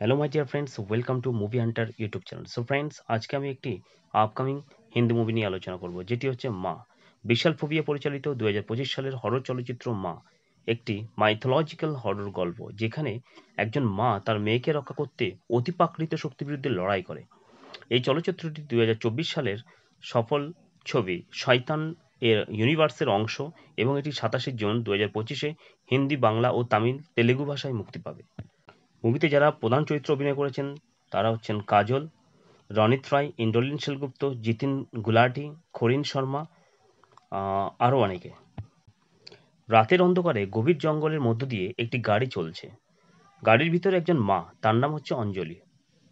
Hello my dear friends, welcome to movie Hunter YouTube channel. So friends, আজকে আমি একটি upcoming Hindi movie নিয়ে আলোচনা করব, যেটি হচ্ছে মা। বিশাল ফোবিয়া পরিচালিত 2025 সালের হরর চলচ্চিত্র মা একটি মাইথোলজিক্যাল হরর গল্প, যেখানে একজন মা তার মেয়েকে রক্ষা করতে অতিপ্রাকৃত শক্তির বিরুদ্ধে লড়াই করে। এই চলচ্চিত্রটি 2024 সালের সফল ছবি শয়তান এর ইউনিভার্সের অংশ এবং এটি 27 জুন 2025-এ হিন্দি, বাংলা ও তামিল তেলেগু ভাষায় মুক্তি পাবে। মুভিতে যারা প্রধান চরিত্রে অভিনয় করেছেন তারা হচ্ছেন কাজল, রনিত রায়, ইন্দ্রনীল সেনগুপ্ত, জিতিন গুলাটি, খরিন শর্মা, আরও অনেকে। রাতের অন্ধকারে গভীর জঙ্গলের মধ্য দিয়ে একটি গাড়ি চলছে। গাড়ির ভিতরে একজন মা, তার নাম হচ্ছে অঞ্জলি,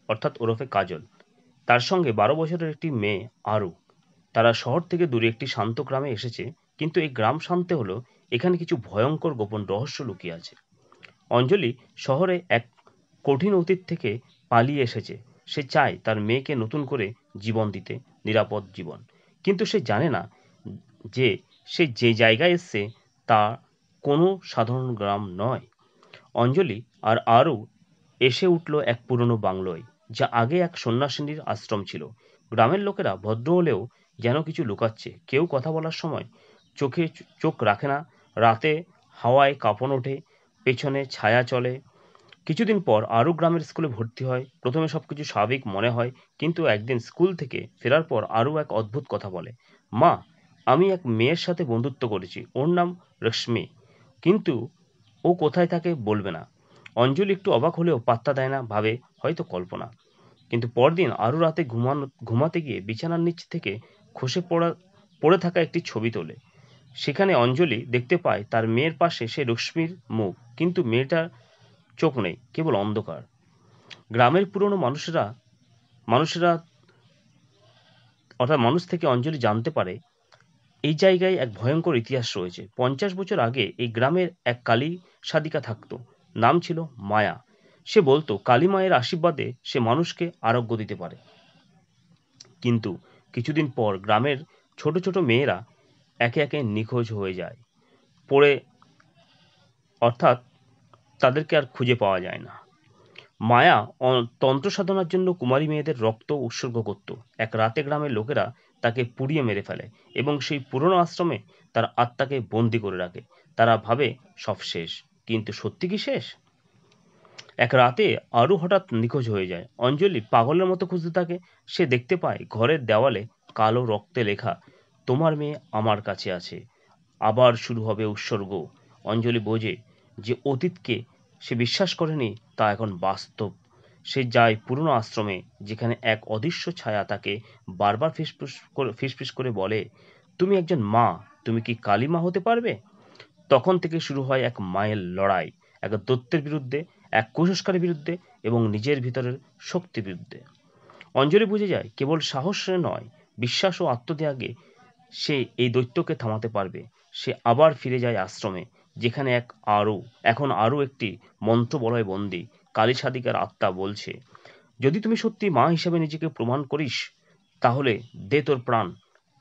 অর্থাৎ ওরফে কাজল। তার সঙ্গে 12 বছরের একটি মেয়ে আরু। তারা শহর থেকে দূরে একটি শান্ত গ্রামে এসেছে, কিন্তু এই গ্রাম শান্ত হলেও এখানে কিছু ভয়ঙ্কর গোপন রহস্য লুকিয়ে আছে। অঞ্জলি শহরে এক কঠিন অতীত থেকে পালিয়ে এসেছে। সে চায় তার মেয়েকে নতুন করে জীবন দিতে, নিরাপদ জীবন। কিন্তু সে জানে না যে সে যে জায়গায় এসছে তা কোনো সাধারণ গ্রাম নয়। অঞ্জলি আর আরও এসে উঠল এক পুরনো বাংলোয়, যা আগে এক সন্ন্যাসিনীর আশ্রম ছিল। গ্রামের লোকেরা ভদ্র হলেও যেন কিছু লুকাচ্ছে। কেউ কথা বলার সময় চোখে চোখ রাখে না। রাতে হাওয়ায় কাঁপন ওঠে, পেছনে ছায়া চলে। কিছুদিন পর আরু গ্রামের স্কুলে ভর্তি হয়। প্রথমে সবকিছু স্বাভাবিক মনে হয়, কিন্তু একদিন স্কুল থেকে ফেরার পর আরু এক অদ্ভুত কথা বলে। মা, আমি এক মেয়ের সাথে বন্ধুত্ব করেছি, ওর নাম রশ্মি, কিন্তু ও কোথায় থাকে বলবে না। অঞ্জলি একটু অবাক হলেও পাত্তা দেয় না, ভাবে হয়তো কল্পনা। কিন্তু পরদিন আরু রাতে ঘুমাতে গিয়ে বিছানার নিচ থেকে খসে পড়ে থাকা একটি ছবি তোলে। সেখানে অঞ্জলি দেখতে পায় তার মেয়ের পাশে সে রশ্মির মুখ, কিন্তু মেয়েটার চোখ নেই, কেবল অন্ধকার। গ্রামের পুরনো মানুষেরা অর্থাৎ মানুষ থেকে অঞ্জলি জানতে পারে এই জায়গায় এক ভয়ঙ্কর ইতিহাস রয়েছে। 50 বছর আগে এই গ্রামের এক কালী সাধিকা থাকতো। নাম ছিল মায়া। সে বলতো কালী মায়ের আশীর্বাদে সে মানুষকে আরোগ্য দিতে পারে। কিন্তু কিছুদিন পর গ্রামের ছোট ছোট মেয়েরা একে একে নিখোঁজ হয়ে যায়। পড়ে অর্থাৎ তাদেরকে আর খুঁজে পাওয়া যায় না। মায়া তন্ত্র সাধনার জন্য কুমারী মেয়েদের রক্ত উৎসর্গ করত। এক রাতে গ্রামের লোকেরা তাকে পুড়িয়ে মেরে ফেলে এবং সেই পুরনো আশ্রমে তার আত্মাকে বন্দি করে রাখে। তারা ভাবে সব শেষ, কিন্তু সত্যি কি শেষ? এক রাতে আরু হঠাৎ নিখোঁজ হয়ে যায়। অঞ্জলি পাগলের মতো খুঁজতে থাকে। সে দেখতে পায় ঘরের দেওয়ালে কালো রক্তে লেখা, তোমার মেয়ে আমার কাছে আছে, আবার শুরু হবে উৎসর্গ। অঞ্জলি বোঝে যে অতীতকে সে বিশ্বাস করেনি তা এখন বাস্তব। সে যায় পুরনো আশ্রমে, যেখানে এক অদৃশ্য ছায়া তাকে বারবার ফিসফিস করে বলে, তুমি একজন মা, তুমি কি কালী মা হতে পারবে? তখন থেকে শুরু হয় এক মায়ের লড়াই, এক দৈত্যের বিরুদ্ধে, এক কুসংস্কারের বিরুদ্ধে এবং নিজের ভিতরের শক্তির বিরুদ্ধে। অঞ্জলি বুঝে যায় কেবল সাহসে নয়, বিশ্বাস ও আত্মত্যাগে সে এই দৈত্যকে থামাতে পারবে। সে আবার ফিরে যায় আশ্রমে, যেখানে এখন আরও একটি মন্ত্রবলয়ে বন্দী। কালী সাধিকার আত্মা বলছে, যদি তুমি সত্যি মা হিসেবে নিজেকে প্রমাণ করিস, তাহলে দে তোর প্রাণ,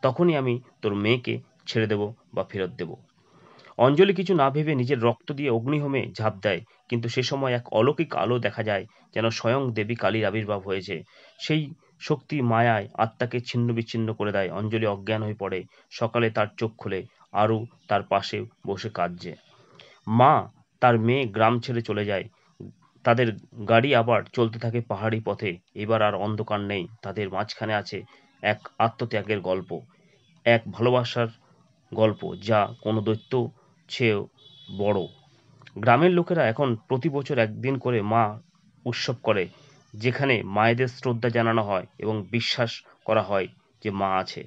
তখনই আমি তোর মেয়েকে ছেড়ে দেব বা ফেরত দেব। অঞ্জলি কিছু না ভেবে নিজের রক্ত দিয়ে অগ্নিহোমে ঝাঁপ দেয়, কিন্তু সে সময় এক অলৌকিক আলো দেখা যায়, যেন স্বয়ং দেবী কালীর আবির্ভাব হয়েছে। সেই শক্তি মায়ায় আত্মাকে ছিন্ন বিচ্ছিন্ন করে দেয়। অঞ্জলি অজ্ঞান হয়ে পড়ে। সকালে তার চোখ খুলে আরু তার পাশে বসে কাঁদছে। মা, তার মেয়ে গ্রাম ছেড়ে চলে যায়। তাদের গাড়ি আবার চলতে থাকে পাহাড়ি পথে। এবার আর অন্ধকার নেই, তাদের মাঝখানে আছে এক আত্মত্যাগের গল্প, এক ভালোবাসার গল্প যা কোনো দৈত্য চেয়েও বড়। গ্রামের লোকেরা এখন প্রতি বছর একদিন করে মা উৎসব করে, যেখানে মায়েদের শ্রদ্ধা জানানো হয় এবং বিশ্বাস করা হয় যে মা আছে।